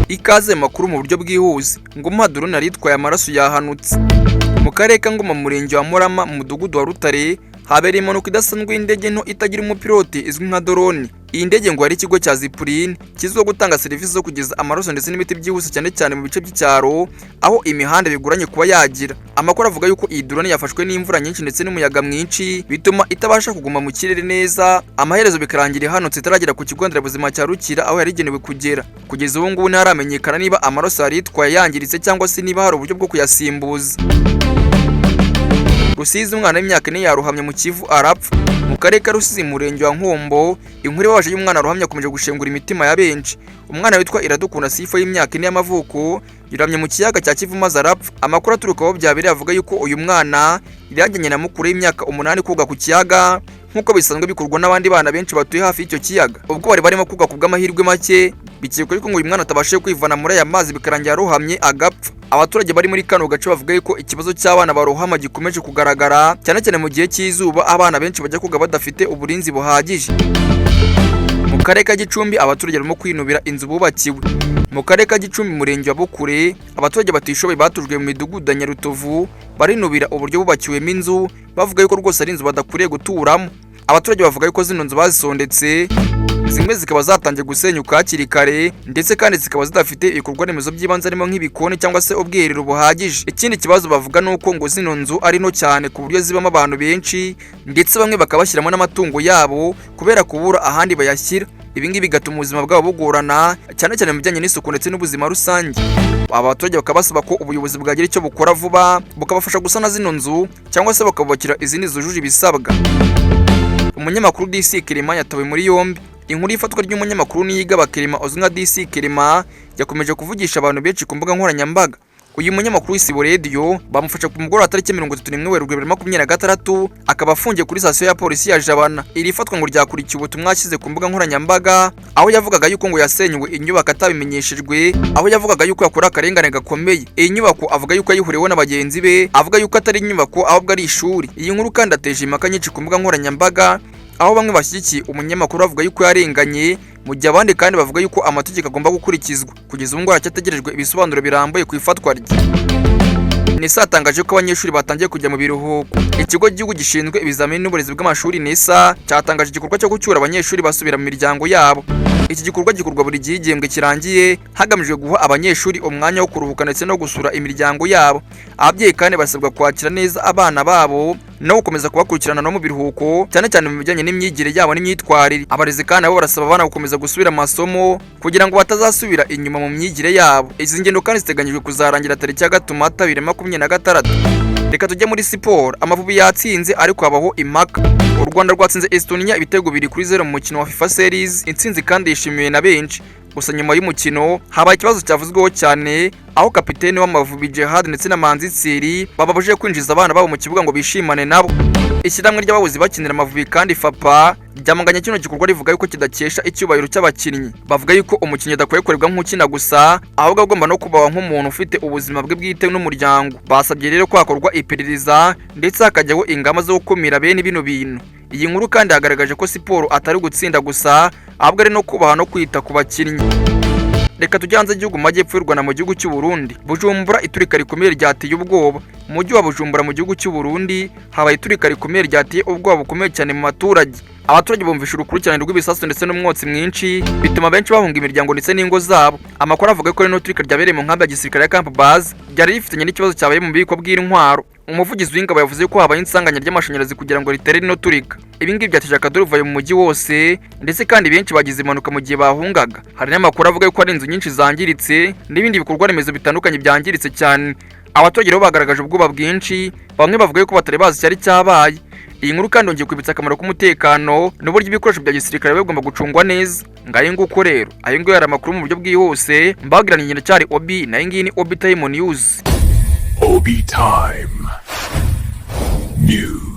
Ikaze makuru mu buryo bwihuse ngo Maduro naritwaye amaraso yahanutse. Mu karere ka Ngoma mu murenge wa Murama mu mudugudu wa Rutare habereye impanuka idasanzwe y'indege nto itagira umupiloti izwi nka drone. Iyi ndege ngo ari ikigo cya Zipline kizwiho gutanga serivisi zo kugeza amaraso ndetse n'imiti byihuse cyane cyane mu bice by'icyaro aho imihanda biguranye kuba yagira. Amakuru avuga yuko iyi drone yafashwe n'imvura nyinshi ndetse n'umuyaga mwinshi bituma itabasha kuguma mu kirere neza, amaherezo bikarangira ihanutse itaragera ku kigo nderabuzima cya Rukira aho yari igenewe kugera. Kugeza ubu ngubu ntiharamenyekana niba amaraso yari yitwaye yangiritse cyangwa se niba hari uburyo bwo kuyasimbuza. Rusizi umwana w'imyaka 4 yaruhamye mu Kivu arapfa. Mu karere ka Rusizi murenge wa Nkombo inkuru yabaje y'umwana ruhamye akomeje gushengura imitima ya benshi. Umwana witwa Iradukunda Sifa y'imyaka 4 y'amavuko yiramye mu kiyaga cya Kivu maze arapfa. Amakuru aturukaho byabereye avuga yuko uyu mwana yajyanye na mukuru y'imyaka 8 koga ku kiyaga nkuko bisanzwe bikorwa n'abandi bana benshi batuye hafi y'icyo kiyaga. Ubwo bari barimo koga ku bw'amahirwe make bikekwa yuko ngo uyu mwana atabashije kwivana muri aya mazi bikarangira aruhamye agapfa. Abaturage bari muri kano gace bavuga yuko ikibazo cy'abana barohama gikomeje kugaragara cyane cyane mu gihe cy'izuba abana benshi bajya koga badafite uburinzi buhagije. Mu karere ka Gicumbi abaturage barimo kwinubira inzu bubakiwe. Mu karere ka Gicumbi murenge wa Bukure abaturage batishoboye batujwe mu midugudu ya Nyarutovu barinubira uburyo bubakiwemo inzu bavuga yuko rwose ari inzu badakuriye guturamo. Abaturage bavuga yuko zino nzu bazisondetse zimwe zikaba zatangiye gusenyuka hakiri kare ndetse kandi zikaba zidafite ibikorwa remezo by'ibanze harimo nk'ibikoni cyangwa se ubwiherero buhagije. Ikindi kibazo bavuga nuko ngo zino nzu ari nto cyane ku buryo zibamo abantu benshi ndetse bamwe bakabashyiramo n'amatungo yabo kubera kubura ahandi bayashyira. Ibi ngibi bigatuma ubuzima bwabo bugorana cyane cyane mu bijyanye n'isuku ndetse n'ubuzima rusange. Aba baturage bakabasaba ko ubuyobozi bwagira icyo bukora vuba bukabafasha gusana zino nzu cyangwa se bakabubakira izindi zujuje ibisabwa. Umunyamakuru DC Kirima yatawe muri yombi. Inkuru y'ifatwa ry'umunyamakuru niyiga bakirima uzwi nka DC Kirima yakomeje kuvugisha abantu benshi ku mbuga nkoranyambaga. Uyu munyamakuru w'Isibo Radio bamufasha ku mugoroba tariki 31 Werurwe 2026 akaba afungiye kuri station ya polisi ya Jabana. Iri fatwa ngo ryakurikiye ubutumwa yashyize ku mbuga nkoranyambaga aho yavugaga yuko ngo yasenywe inyubako atabimenyeshejwe, aho yavugaga yuko yakora akarengane gakomeye. Iyi nyubako avuga yuko yihuriweho n'abagenzi be, avuga yuko atari inyubako ahubwo ari ishuri. Iyi nkuru kandi ateje impaka nyinshi ku mbuga nkoranyambaga aho bamwe bashyigikiye umunyamakuru bavuga yuko yarenganye mu gihe abandi kandi bavuga yuko amategeko agomba gukurikizwa. Kugeza ubu ngo aracyategerejwe ibisobanuro birambuye ku ifatwa rye. NESA yatangaje ko abanyeshuri batangiye kujya mu biruhuko. Ikigo cy'igihugu gishinzwe ibizamini n'uburezi bw'amashuri NESA cyatangaje igikorwa cyo gucyura abanyeshuri basubira mu miryango yabo. Iki gikorwa gikorwa buri gihe igihembwe kirangiye hagamijwe guha abanyeshuri umwanya wo kuruhuka ndetse no gusura imiryango yabo. Ababyeyi kandi basabwa kwakira neza abana babo no gukomeza kubakurikirana no mu biruhuko cyane cyane mu bijyanye n'imyigire yabo n'imyitwarire. Abarezi kandi nabo barasaba abana gukomeza gusubira amasomo kugira ngo batazasubira inyuma mu myigire yabo. Izi ngendo kandi ziteganyijwe kuzarangira tariki ya 5 Mata 2026. Reka tujye muri siporo. Amavubi yatsinze ariko habaho impaka. U Rwanda rwatsinze Estonia ibitego 2-0 mu mukino wa FIFA Series. Intsinzi kandi yishimiwe na benshi. Gusa nyuma y'umukino habaye ikibazo cyavuzweho cyane aho kapiteni w'Amavubi Jihad ndetse na Manzi Tsiri bababujije kwinjiza abana babo mu kibuga ngo bishimane nabo. Ishyirahamwe ry'ababuzi bakinira Amavubi kandi FAPA ryamaganye kino gikorwa rivuga yuko kidakesha icyubahiro cy'abakinnyi. Bavuga yuko umukinnyi adakwiye kurebwa nk'ukina gusa ahubwo agomba no kubaho nk'umuntu ufite ubuzima bwe bwite n'umuryango. Basabye rero ko hakorwa iperereza ndetse hakajyaho ingamba zo gukumira bene bino bintu. Iyi nkuru kandi yagaragaje ko siporo atari gutsinda gusa ahubwo ari no kubaha no kwita ku bakinnyi. Reka tujye hanze y'igihugu majyepfo y'u Rwanda mu gihugu cy'u Burundi. Bujumbura iturika rikomeye ryateye ubwoba. Mu mujyi wa Bujumbura mu gihugu cy'u Burundi habaye iturika rikomeye ryateye ubwoba bukomeye cyane mu baturage. Abaturage bumvisha urukurikirane rw'ibisasu ndetse n'umwotsi mwinshi bituma benshi bahunga imiryango ndetse n'ingo zabo. Amakuru avuga ko rino turika ryabereye mu nkambi ya gisirikare ya Camp Base ryari rifitanye n'ikibazo cyabaye mu bubiko bw'intwaro. Umuvugizi w'ingabo yavuze ko habaye insanganya ry'amashanyarazi kugira ngo ritere rino turika. Ibi ngibi byateje akaduruvayo mu mujyi wose ndetse kandi benshi bagize impanuka mu gihe bahungaga. Hari n'amakuru avuga ko hari inzu nyinshi zangiritse n'ibindi bikorwa remezo bitandukanye byangiritse cyane. Abaturage rero bagaragaje ubwoba bwinshi, bamwe bavuga ko batari bazi cyari cyabaye. Iyi nkuru kandi yongeye kwibutsa akamaro k'umutekano n'uburyo ibikoresho bya gisirikare bigomba gucungwa neza. Ngaye nguko rero ayo ngo yari amakuru mu buryo bwihuse mbagiranye ingendo cyari Obi na iyi ngiyi ni Obi Time News. Obi Time News.